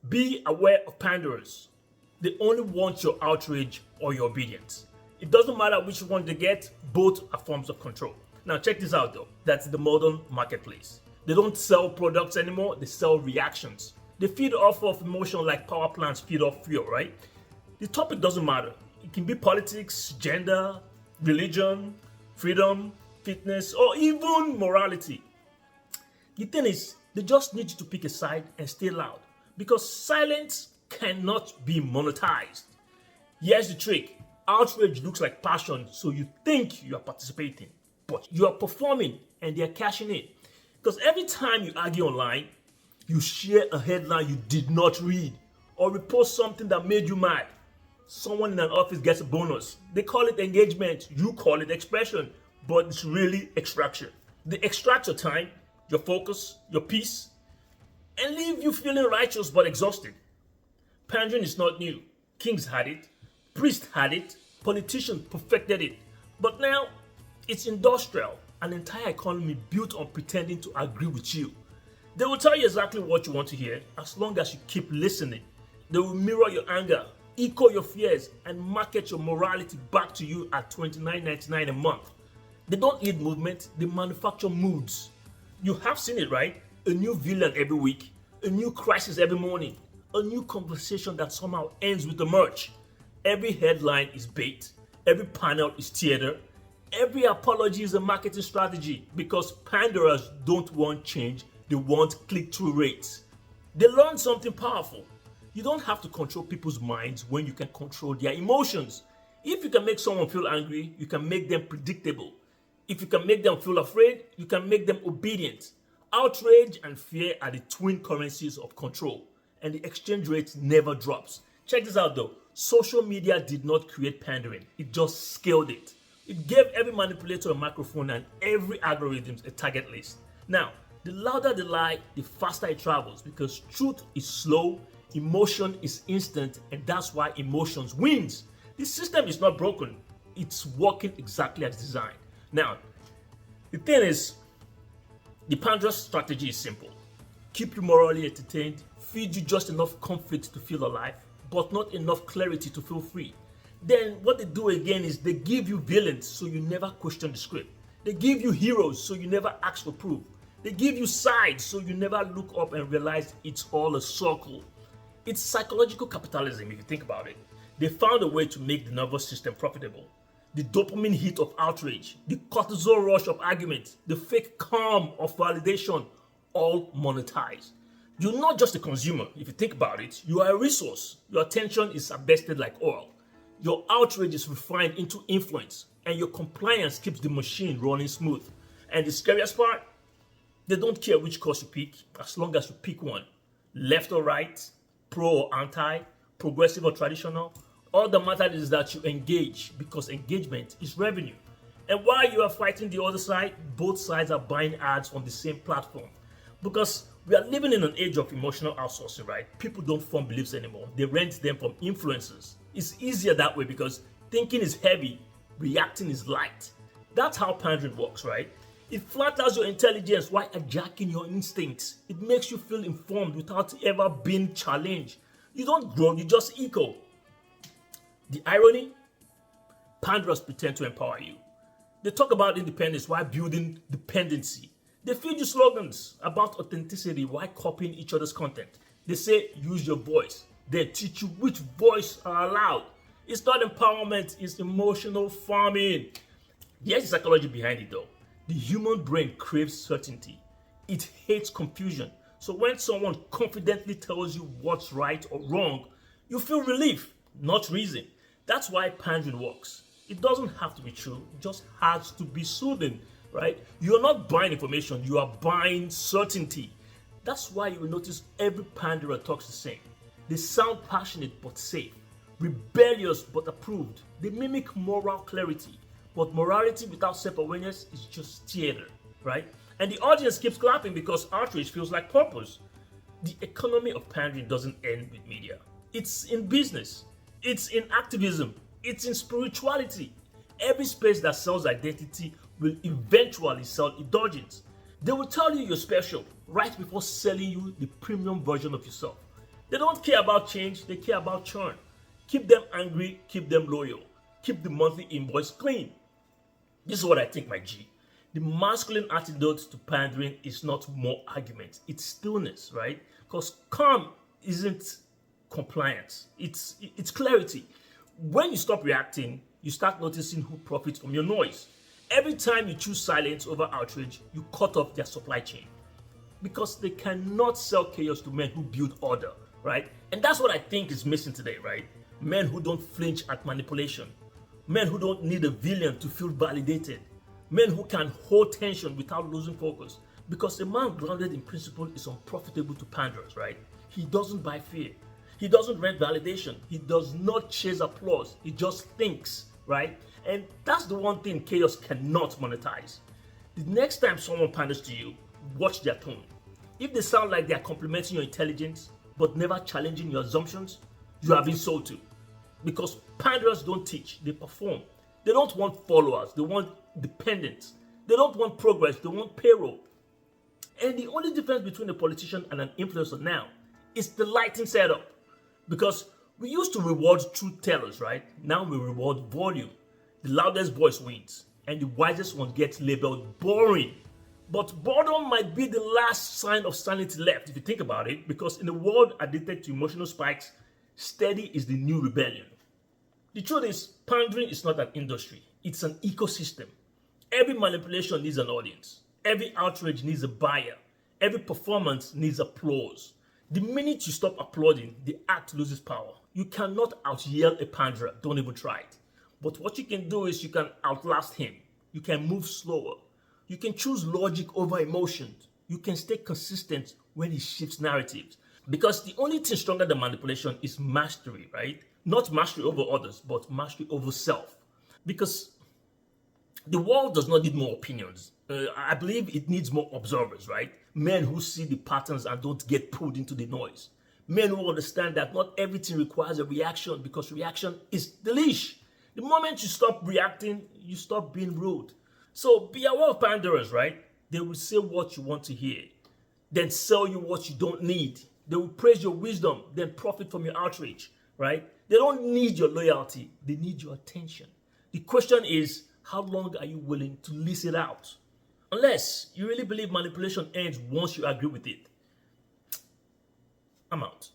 Be aware of panderers. They only want your outrage or your obedience. It doesn't matter which one they get, both are forms of control. Now check this out though, that's the modern marketplace. They don't sell products anymore, they sell reactions. They feed off of emotion like power plants feed off fuel, right? The topic doesn't matter. It can be politics, gender, religion, freedom, fitness, or even morality. The thing is, they just need you to pick a side and stay loud because silence cannot be monetized. Here's the trick. Outrage looks like passion, so you think you are participating, but you are performing and they are cashing in. Because every time you argue online, you share a headline you did not read or repost something that made you mad. Someone in an office gets a bonus. They call it engagement, you call it expression, but it's really extraction. They extract your time, your focus, your peace, and leave you feeling righteous but exhausted. Pandering is not new. Kings had it, priests had it, politicians perfected it. But now, it's industrial, an entire economy built on pretending to agree with you. They will tell you exactly what you want to hear as long as you keep listening. They will mirror your anger, echo your fears, and market your morality back to you at $29.99 a month. They don't need movement, they manufacture moods. You have seen it, right? A new villain every week, a new crisis every morning, a new conversation that somehow ends with a merge. Every headline is bait, every panel is theater, every apology is a marketing strategy because panderers don't want change, they want click-through rates. They learned something powerful. You don't have to control people's minds when you can control their emotions. If you can make someone feel angry, you can make them predictable. If you can make them feel afraid, you can make them obedient. Outrage and fear are the twin currencies of control, and the exchange rate never drops. Check this out though. Social media did not create pandering, it just scaled it. It gave every manipulator a microphone and every algorithm a target list. Now, the louder the lie, the faster it travels because truth is slow, emotion is instant, and that's why emotions wins. The system is not broken, it's working exactly as designed. Now, the thing is, the panderer strategy is simple. Keep you morally entertained, feed you just enough comfort to feel alive, but not enough clarity to feel free. Then what they do again is they give you villains so you never question the script. They give you heroes so you never ask for proof. They give you sides so you never look up and realize it's all a circle. It's psychological capitalism if you think about it. They found a way to make the nervous system profitable. The dopamine hit of outrage, the cortisol rush of argument, the fake calm of validation, all monetized. You're not just a consumer. If you think about it, you are a resource. Your attention is invested like oil. Your outrage is refined into influence, and your compliance keeps the machine running smooth. And the scariest part, they don't care which course you pick, as long as you pick one. Left or right, pro or anti, progressive or traditional. All that matters is that you engage because engagement is revenue. And while you are fighting the other side, both sides are buying ads on the same platform. Because we are living in an age of emotional outsourcing, right? People don't form beliefs anymore. They rent them from influencers. It's easier that way because thinking is heavy, reacting is light. That's how pandering works, right? It flatters your intelligence while hijacking your instincts. It makes you feel informed without ever being challenged. You don't grow, you just echo. The irony? Panderers pretend to empower you. They talk about independence while building dependency. They feed you slogans about authenticity while copying each other's content. They say, use your voice. They teach you which voice are allowed. It's not empowerment, it's emotional farming. Here's the psychology behind it though. The human brain craves certainty. It hates confusion. So when someone confidently tells you what's right or wrong, you feel relief, not reason. That's why pandering works. It doesn't have to be true, it just has to be soothing, right? You're not buying information, you are buying certainty. That's why you will notice every panderer talks the same. They sound passionate but safe, rebellious but approved. They mimic moral clarity, but morality without self-awareness is just theater, right? And the audience keeps clapping because outrage feels like purpose. The economy of pandering doesn't end with media. It's in business, it's in activism, it's in spirituality. Every space that sells identity will eventually sell indulgence. They will tell you you're special right before selling you the premium version of yourself. They don't care about change, they care about churn. Keep them angry, keep them loyal. Keep the monthly invoice clean. This is what I think, my G. The masculine antidote to pandering is not more argument, it's stillness, right? Because calm isn't compliance, it's clarity. When you stop reacting, you start noticing who profits from your noise. Every time you choose silence over outrage, you cut off their supply chain. Because they cannot sell chaos to men who build order, right? And that's what I think is missing today, right? Men who don't flinch at manipulation. Men who don't need a villain to feel validated. Men who can hold tension without losing focus. Because a man grounded in principle is unprofitable to panderers, right? He doesn't buy fear. He doesn't rent validation. He does not chase applause. He just thinks, right? And that's the one thing chaos cannot monetize. The next time someone panders to you, watch their tone. If they sound like they are complimenting your intelligence, but never challenging your assumptions, you have been sold to. Because panderers don't teach, they perform. They don't want followers, they want dependents. They don't want progress, they want payroll. And the only difference between a politician and an influencer now is the lighting setup. Because we used to reward truth tellers, right? Now we reward volume. The loudest voice wins, and the wisest one gets labeled boring. But boredom might be the last sign of sanity left, if you think about it, because in a world addicted to emotional spikes, steady is the new rebellion. The truth is, pandering is not an industry, it's an ecosystem. Every manipulation needs an audience. Every outrage needs a buyer. Every performance needs applause. The minute you stop applauding, the act loses power. You cannot out-yell a panderer, don't even try it. But what you can do is you can outlast him. You can move slower. You can choose logic over emotions. You can stay consistent when he shifts narratives. Because the only thing stronger than manipulation is mastery, right? Not mastery over others, but mastery over self. Because the world does not need more opinions. I believe it needs more observers, right? Men who see the patterns and don't get pulled into the noise. Men who understand that not everything requires a reaction because reaction is the leash. The moment you stop reacting, you stop being rude. So be aware of panderers, right? They will say what you want to hear, then sell you what you don't need. They will praise your wisdom, then profit from your outrage, right? They don't need your loyalty, they need your attention. The question is, how long are you willing to lease it out? Unless you really believe manipulation ends once you agree with it. I'm out.